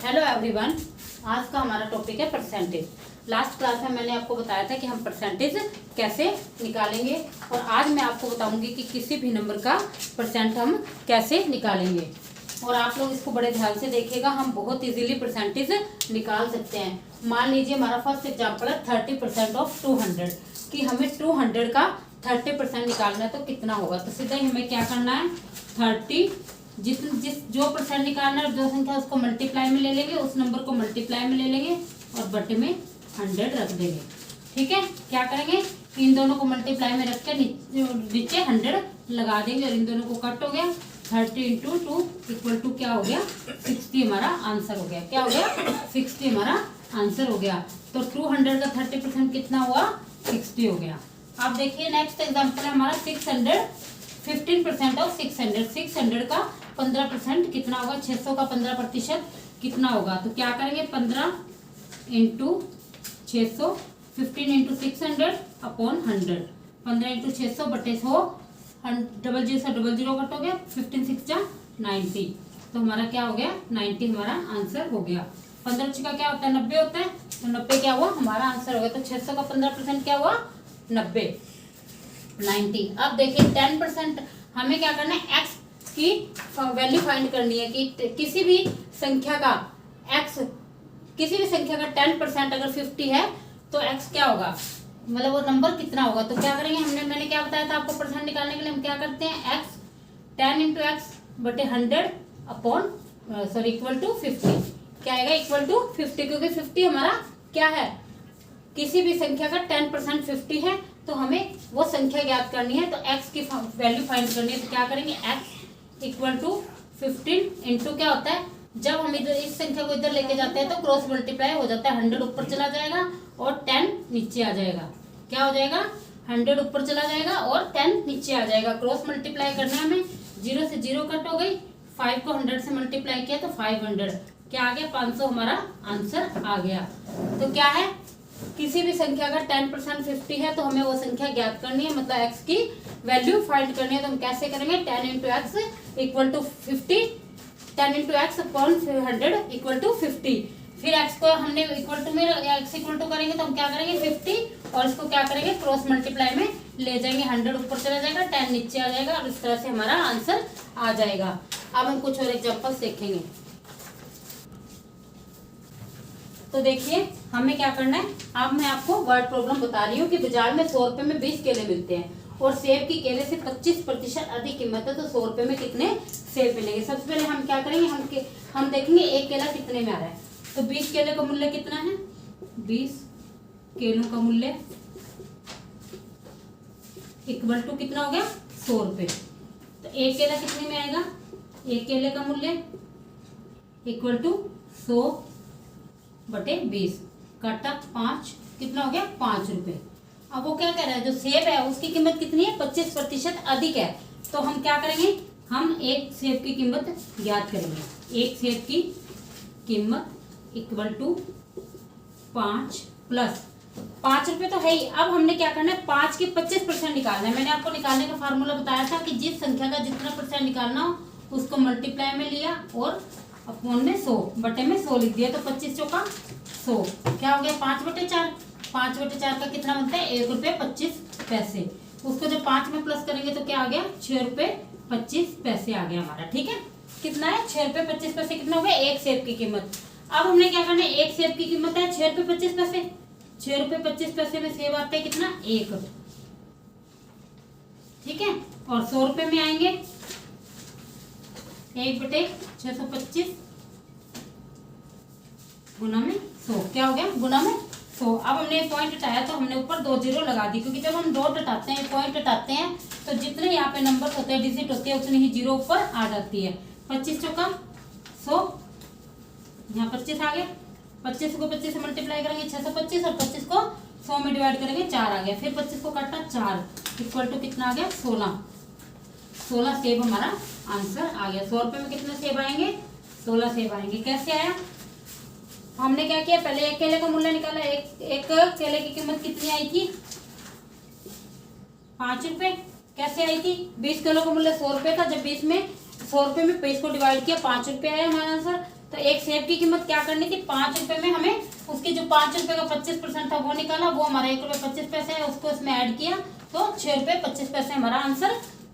Hello everyone, आज का हमारा टॉपिक है परसेंटेज। लास्ट क्लास में मैंने आपको बताया था कि हम परसेंटेज कैसे निकालेंगे और आज मैं आपको बताऊंगी कि किसी भी नंबर का परसेंट हम कैसे निकालेंगे। और आप लोग इसको बड़े ध्यान से देखिएगा, हम बहुत इजीली परसेंटेज निकाल सकते हैं। मान लीजिए हमारा फर्स्ट एग्जाम्पल है 30% ऑफ 200 कि हमें 200 का 30% निकालना है तो कितना होगा। तो सीधा ही हमें क्या करना है, 30 जो परसेंट निकालना है जो संख्या उसको मल्टीप्लाई में ले लेंगे, उस नंबर को मल्टीप्लाई में ले लेंगे और बटे में 100 रख देंगे। ठीक है, क्या करेंगे, इन दोनों को मल्टीप्लाई में रख के नीचे 100 लगा देंगे और इन दोनों को कट हो गया। 30 इंटू 2 इक्वल टू क्या हो गया, 60 हमारा आंसर हो गया। क्या हो गया, 60 हमारा आंसर हो गया। तो 200 का 30% कितना हुआ, 60 हो गया। अब देखिए नेक्स्ट एग्जाम्पल है हमारा 600 15% ऑफ 600 600 का 15% कितना होगा, 600 का 15% कितना होगा। तो क्या करेंगे, 15 इंटू 600 15 इंटू 600 अपॉन 100 15 इंटू 600 बटे 100 डबल जीरो से डबल जीरो कट हो गया, 15 6 जा 90। तो हमारा क्या हो गया, 90 हमारा आंसर हो गया। 15 का क्या होता है, 90 होता है। तो 90 क्या हुआ, हमारा आंसर हो गया। तो 600 का 15% क्या हुआ, 90। अब देखिए 10% हमें क्या करना है, एक्स की वैल्यू फाइंड करनी है कि किसी भी संख्या का 10% अगर 50 है तो एक्स क्या होगा, मतलब वो नंबर कितना होगा। तो क्या करेंगे, मैंने क्या बताया था आपको, परसेंट निकालने के लिए हम क्या करते हैं, एक्स 10 इंटू एक्स बटे 100 अपॉन इक्वल टू 50। क्या आएगा, इक्वल टू 50, क्योंकि 50 हमारा क्या है, किसी भी संख्या का 10% 50 है तो हमें वो संख्या ज्ञात करनी है। तो x की वैल्यू फाइंड करनी है। तो क्या करेंगे, x इक्वल टू 15 इंटू क्या होता है, जब हम इधर इस संख्या को इधर लेके जाते हैं तो क्रॉस मल्टीप्लाई हो जाता है, 100 ऊपर चला जाएगा और 10 नीचे आ जाएगा। क्या हो जाएगा, 100 ऊपर चला जाएगा और 10 नीचे आ जाएगा। क्रॉस मल्टीप्लाई करना है हमें, 0 से 0 कट हो गई, 5 को 100 से मल्टीप्लाई किया तो 500 क्या आ गया, 500 हमारा आंसर आ गया। तो क्या है, किसी भी संख्या का 10% 50 है तो हमें वो संख्या ज्ञात करनी है, मतलब x की वैल्यू फाइंड करनी है। तो हम कैसे करेंगे, 10 into x equal to 50, 10 into x upon 100 equal to 50। फिर x को हमने इक्वल टू में x इक्वल टू करेंगे तो हम क्या करेंगे 50 और इसको क्या करेंगे क्रॉस मल्टीप्लाई में ले जाएंगे, 100 ऊपर चला जाएगा, 10 नीचे आ जाएगा और इस तरह से हमारा आंसर आ जाएगा। अब हम कुछ और एग्जाम्पल्स देखेंगे। तो देखिए हमें क्या करना है, अब मैं आपको वर्ड प्रॉब्लम बता रही हूँ कि बाजार में 100 रुपए में 20 केले मिलते हैं और सेब की केले से 25% अधिक कीमत है, तो 100 रुपए में कितने सेब मिलेंगे। सबसे पहले हम क्या करेंगे, हम देखेंगे एक केला कितने में आ रहा है। तो 20 केले का मूल्य कितना है, 20 केलों का मूल्य इक्वल टू कितना हो गया, 100 रुपए। तो एक केला कितने में आएगा, एक केले का मूल्य इक्वल टू 100 बटे 20 काटा 5 कितना हो गया, 5 रुपए। अब वो क्या कह रहा है, जो सेब है उसकी कीमत कितनी है, 25% अधिक है। तो हम क्या करेंगे, हम एक सेब की कीमत ज्ञात करेंगे। एक सेब की कीमत इक्वल टू 5 प्लस 5 रुपए तो है ही। अब हमने क्या करना है, 5 की 25% निकालना है। मैंने आपको निकालने का फार्मूला बताया था कि जिस संख्या का जितना परसेंट निकालना हो उसको मल्टीप्लाई में लिया और अपॉन में 100 बटे में 100 लिख दिया। तो 25 चौका 100 क्या हो गया, 5 बटे 4। 5 बटे 4 का कितना बनता है, 1 रुपये 25 पैसे। उसको जब 5 में प्लस करेंगे तो क्या आ गया, 6 रुपये 25 पैसे आ गया हमारा। ठीक है, कितना है, 6 रुपये 25 पैसे। कितना हो गया, एक सेब की कीमत। अब हमने क्या करना है, एक सेब की कीमत है 6 रुपये 25 पैसे। 6 रुपये 25 पैसे में सेब आते हैं कितना, 1। ठीक है, और 100 रुपये में आएंगे 1 बटे 625 गुना में 100 क्या हो गया, गुना में 100। अब हमने पॉइंट हटाया तो हमने ऊपर 2 जीरो लगा दी, क्योंकि जब हम डॉट हटाते हैं, पॉइंट हटाते हैं तो जितने यहाँ पे नंबर होते हैं, डिजिट होते हैं, उतनी ही जीरो ऊपर आ जाती है। 25 चौका 100, यहाँ 25 आ गया। 25 को 25 से मल्टीप्लाई करेंगे 625 और 25 को 100 में डिवाइड करेंगे 4 आ गया। फिर 25 को काटा 4 इक्वल टू कितना आ गया, 16 सेब हमारा आंसर आ गया। 100 रुपए में कितने सेब आएंगे, 16 सेब आएंगे। कैसे आया, हमने क्या किया, पहले एक केले का मूल्य निकाला। एक केले की कीमत कितनी आई थी, 5 रुपए। कैसे आई थी, 20 किलो का मूल्य 100 रुपए था। जब 20 में 100 रुपये में 20 को डिवाइड किया, 5 रुपये आया हमारा आंसर। तो एक सेब की कीमत क्या करनी थी, 5 रुपये में हमें उसकी जो 5 रुपये का 25% था वो निकाला, वो हमारा 1 रुपये 25 पैसे है, उसको इसमें ऐड किया तो 6 रुपये 25 पैसे हमारा आंसर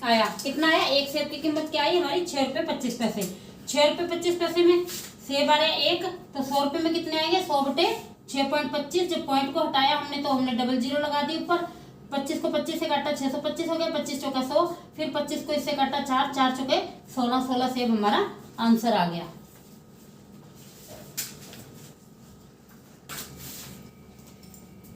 आया। कितना आया, एक सेब की कीमत क्या आई हमारी 6 रुपये 25 पैसे। 6 रुपये 25 पैसे में सेब आ रहा है 1, तो 100 रुपये में कितने आएंगे, 100 बटे 6.25। जब पॉइंट को हटाया हमने तो हमने डबल जीरो लगा दी ऊपर। 25 को 25 से काटा 625 हो गया, 25 चौका 100, फिर 25 को इससे काटा 4, 4 चौके 16, 16 सेब हमारा आंसर आ गया।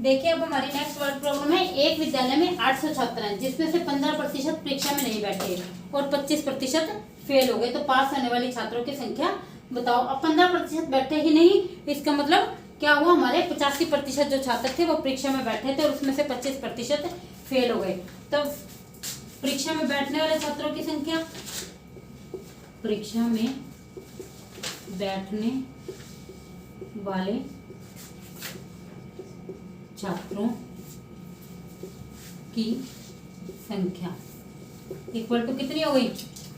देखिए अब हमारी नेक्स्ट वर्ड प्रॉब्लम है। एक विद्यालय में 800 छात्र हैं, जिसमें से 15% परीक्षा में नहीं बैठे और 25% फेल हो गए, तो पास होने वाले छात्रों की संख्या बताओ। अब 15% बैठे ही नहीं, इसका मतलब क्या हुआ, हमारे 85% जो छात्र थे वो परीक्षा में बैठे थे और उसमें से 25% फेल हो गए। तो परीक्षा में बैठने वाले छात्रों की संख्या, परीक्षा में बैठने वाले छात्रों की संख्या इक्वल टू कितनी हो गई,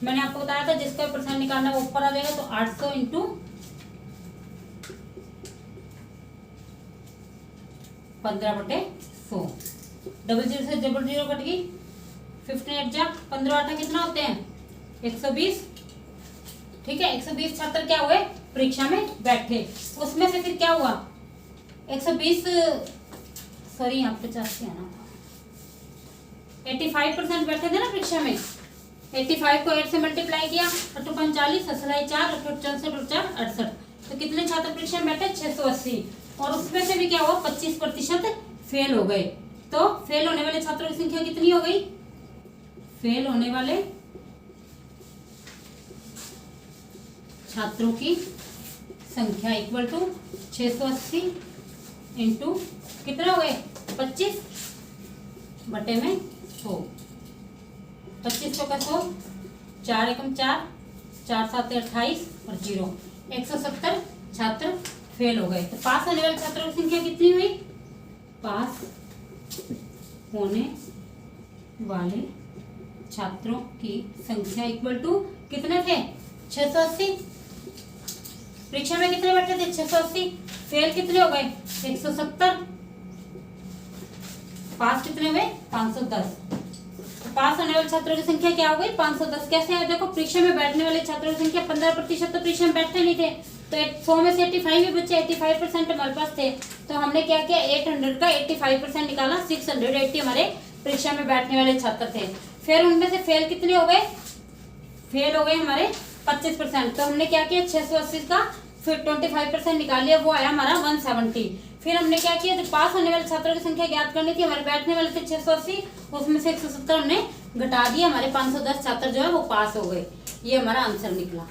मैंने आपको बताया था जिसका परसेंट निकालना वो ऊपर आ जाएगा, तो 800 इंटू 15/100। डबल जीरो से डबल जीरो कट गई, 15 जा 15 8 कितना होते हैं 120। ठीक है, 120 छात्र क्या हुए परीक्षा में बैठे, उसमें से फिर क्या हुआ 120, सॉरी यहाँ 50 से आना था, 85% बैठे थे ना परीक्षा में। 85 को 8 से मल्टीप्लाई किया, 8 45, 4, 64 और 4 68, तो कितने छात्र परीक्षा में बैठे 680, और उसमें से भी क्या हुआ 25% फेल हो गए। तो फेल होने वाले छात्रों की संख्या कितनी हो गई, फेल होने वाले छात्रों की संख्या इक्वल टू 680 इंटू कितने हो गए 25 बटे में 100, 25 का 100, 4 एकम 4, 4 7 28 और 0, 170 छात्र फेल हो गए। तो पास होने वाले छात्रों की संख्या कितनी हुई, पास होने वाले छात्रों की संख्या इक्वल टू कितने थे 680। परीक्षा में कितने बैठे थे 680, फेल कितने हो गए 170, पास कितने हुए 510। पास होने वाले छात्रों की संख्या क्या हो गई 510। कैसे है देखो, परीक्षा में बैठने वाले छात्रों की संख्या 15% तो परीक्षा में बैठते नहीं थे, तो 100 में से 85 भी बच्चे 85% हमारे पास थे, तो हमने क्या किया 800 का 85% निकाला, 680 हमारे परीक्षा में बैठने वाले छात्र थे। फिर उनमें से फेल कितने हो गए, फेल हो गए हमारे 25%, तो हमने क्या किया 680 का फिर 25% निकाल लिया, वो आया हमारा 170। फिर हमने क्या किया, जो पास होने वाले छात्रों की संख्या ज्ञात करनी थी, हमारे बैठने वाले थे 680, उसमें से 170 हमने घटा दिया, हमारे 510 छात्र जो है वो पास हो गए। ये हमारा आंसर निकला।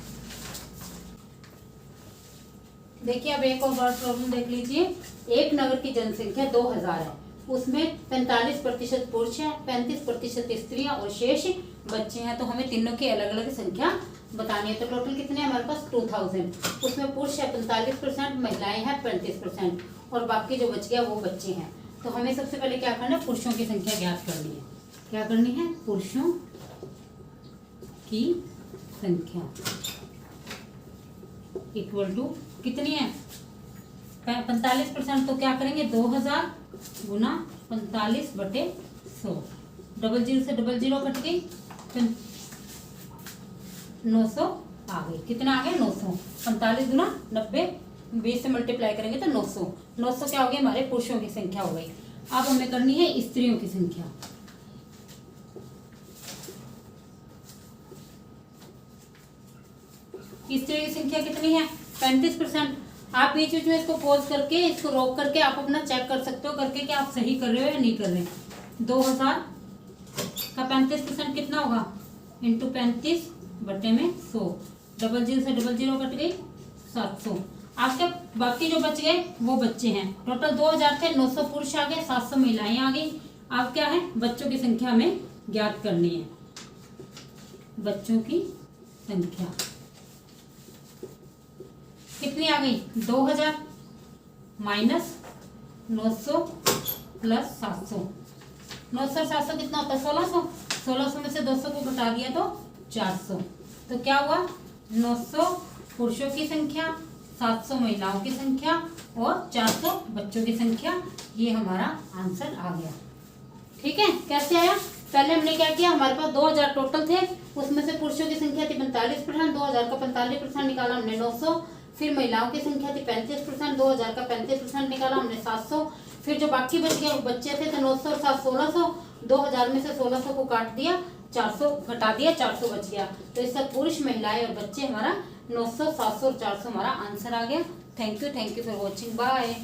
देखिए अब एक और वर्ड प्रॉब्लम देख लीजिए। एक नगर की जनसंख्या 2000 है, उसमें 45% पुरुष है, 35% स्त्रियां और शेष बच्चे हैं, तो हमें तीनों की अलग अलग संख्या बतानी है। तो टोटल कितने हमारे पास 2000, उसमें पुरुष है 45%, महिलाएं हैं 35% और बाकी जो बच गया वो बच्चे हैं। तो हमें सबसे पहले क्या करना है, पुरुषों की संख्या ज्ञात करनी है। क्या करनी है, पुरुषों की संख्या इक्वल टू कितनी है 45%, तो क्या करेंगे 2000 गुना 45/100, डबल जीरो से डबल जीरो कट गई, 900 आ गई। कितना आ गया 900, 45 गुना 90, 20 से मल्टीप्लाई करेंगे तो 900, 900 क्या हो गया हमारे पुरुषों की संख्या हो गई। अब हमें करनी है स्त्रियों की संख्या। स्त्रियों की संख्या कितनी है 35%। आप बीच बीच में इसको पॉज करके, इसको रोक करके आप अपना चेक कर सकते हो करके कि आप सही कर रहे हो या नहीं कर रहे। 2000 का 35% कितना होगा, इंटू 35 बटे में 100, डबल जीरो से डबल जीरो कट गई 700। आपके बाकी जो बच गए वो बच्चे हैं। टोटल 2000 थे, 900 पुरुष आ गए, 700 महिलाएं आ गई। अब क्या है, बच्चों की संख्या हमें ज्ञात करनी है। बच्चों की संख्या कितनी आ गई 2000 माइनस 900 प्लस 700, 900 700 कितना होता है 1600, 1600 में से 200 को घटा दिया तो 400, तो क्या हुआ, 900 पुरुषों की संख्या, 700 महिलाओं की संख्या और 400 बच्चों की संख्या। ये हमारा आंसर आ गया। ठीक है, कैसे आया? पहले हमने क्या किया, हमारे पास 2000 टोटल थे, उसमें से पुरुषों की संख्या थी 45%, 2000 का 45% निकाला हमने 900। फिर महिलाओं की संख्या थी 35%, 2000 का 35% निकाला हमने 700। फिर जो बाकी बच गया बच्चे थे तो 900 और 700 1600, 2000 में से 1600 को काट दिया, 400 घटा दिया, 400 बच गया। तो इससे पुरुष, महिलाएं और बच्चे हमारा 900, 700 और 400 हमारा आंसर आ गया। Thank you for watching, bye.